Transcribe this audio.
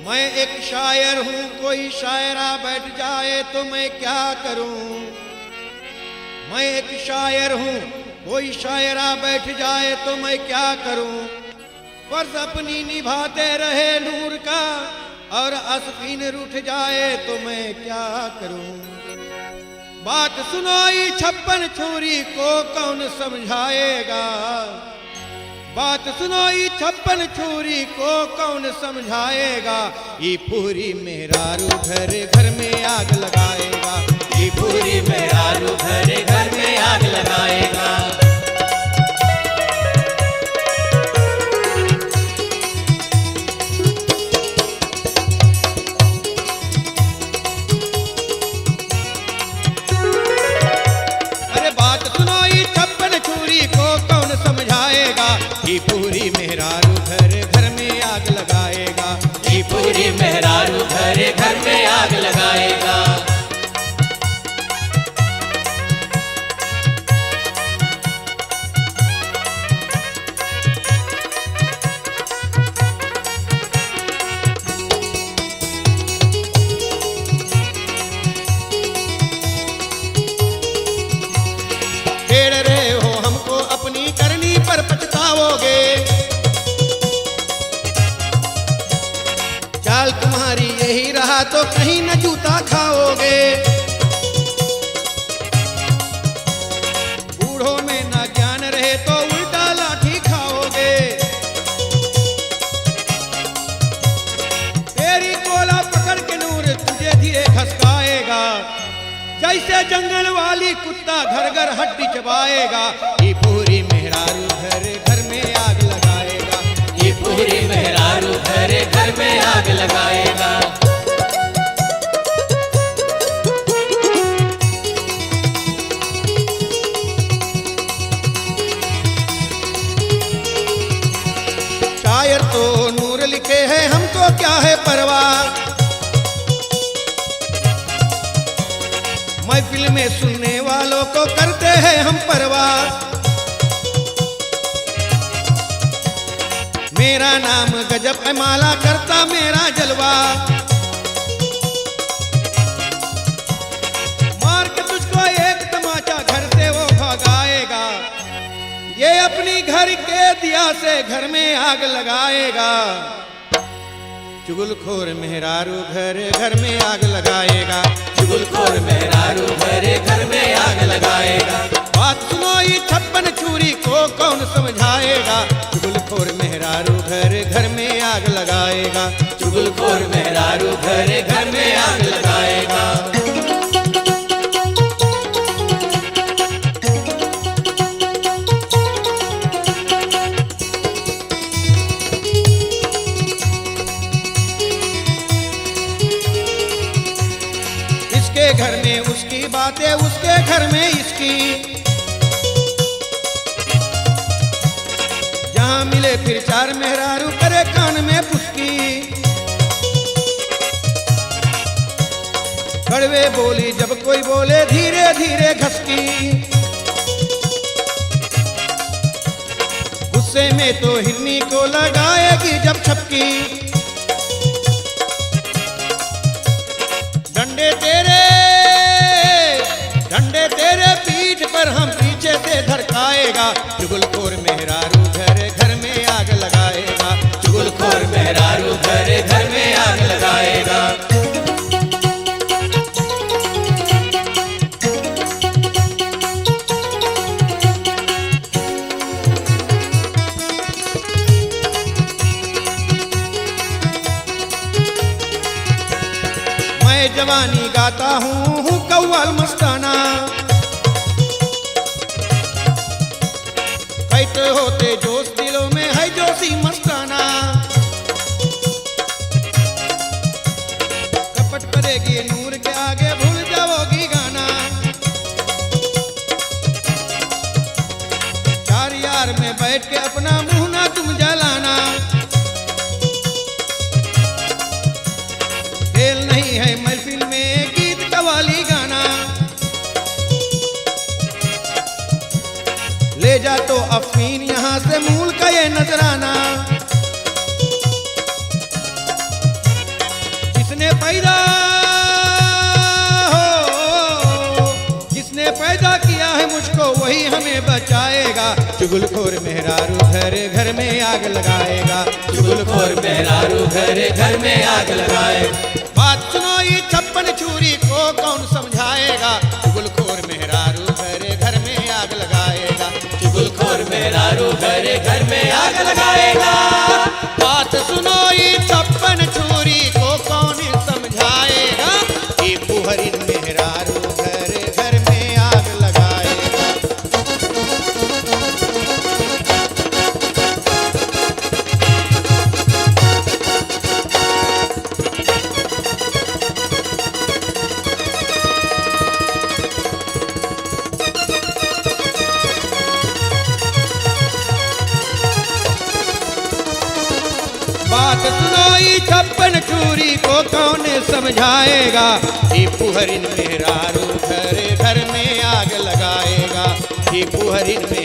मैं एक शायर हूँ, कोई शायरा बैठ जाए तो मैं क्या करूँ। मैं एक शायर हूँ, कोई शायरा बैठ जाए तो मैं क्या करूँ। फर्ज अपनी निभाते रहे नूर का और आसफीन रूठ जाए तो मैं क्या करूँ। बात सुनोई 56 छुरी को कौन समझाएगा। बात सुनोई 56 छुरी को कौन समझाएगा। ये पूरी मेहरारू घर घर में आग लगाएगा। ये पूरी मेहरारू घर घर में आग लगाएगा। अरे बात सुनोई 56 छुरी को कौन समझाएगा। ये पूरी मेहरारू घर घर में आग लगाएगा। ये पूरी मेहरारू घर घर में आग लगाएगा। छेड़ रहे हो हमको अपनी करनी पर पछताओगे। चाल तुम्हारी यही रहा तो कहीं न जूता खाओगे। बूढ़ों में ना ज्ञान रहे तो उल्टा लाठी खाओगे। तेरी कोला पकड़ के नूर तुझे धीरे खसकाएगा। जैसे जंगल वाली कुत्ता घर घर हड्डी चबाएगा। ये पूरी मेहरारू घर घर में आग लगाएगा। ये पूरी मेहरारू घर घर में आग लगाएगा। शायर तो नूर लिखे हैं, हमको क्या है परवाह। महफिल में सुनने वालों को करते हैं हम परवाह। मेरा नाम गजब है, माला करता मेरा जलवा। मार के तुझको एक तमाचा घर से वो भगाएगा। ये अपनी घर के दिया से घर में आग लगाएगा। चुगलखोर मेहरारू घर घर में आग लगाएगा। चुगलखोर मेहरारू घर घर में आग लगाएगा। बात सुनो ये 56 छुरी को कौन समझाएगा। चुगलखोर मेहरारू घर घर में आग लगाएगा। चुगलखोर मेहरारू घर घर में आग लगाएगा। इसके घर में उसकी बातें, उसके घर में इसकी। जहां मिले फिर चार मेहरारू करे कान में पुस्की। कड़वे बोली जब कोई बोले धीरे धीरे घसकी। गुस्से में तो हिरनी को लगाएगी जब छपकी। डंडे तेरे पीठ पर हम पीछे से धड़काएगा। चुगलखोर मेहरारू घर घर में आग लगाएगा। चुगलखोर मेहरारू घर घर में आग लगाएगा। मैं जवानी गाता हूँ कव्वाल मस्ताना। कहते होते जोश दिलों में है जोशी मस्ताना। कपट करेगी नूर के आगे भूल जाओगी गाना। चार यार में बैठ के अपना मुंह ना तुम जलाना। खेल नहीं है महफिल में गीत कवाली गाना। ले जा तो अफीन यहाँ से हमें बचाएगा। चुगलखोर मेहरारू घर घर में आग लगाएगा। चुगलखोर मेहरारू घर घर में आग लगाएगा। बात सुनो ये 56 छुरी को कौन समझाएगा। चुगलखोर मेहरारू घर घर में आग लगाएगा। चुगलखोर मेहरारू घर घर में आग लगाएगा। बात सुनो ये 56 छुरी को कौन समझाएगा। ये पुहरिन मेहरारू घर घर में आग लगाएगा। बात सुनो ये 56 छुरी को कौन समझाएगा। ये पुहरिन मेहरारू घर घर में आग लगाएगा। ये पुहरिन में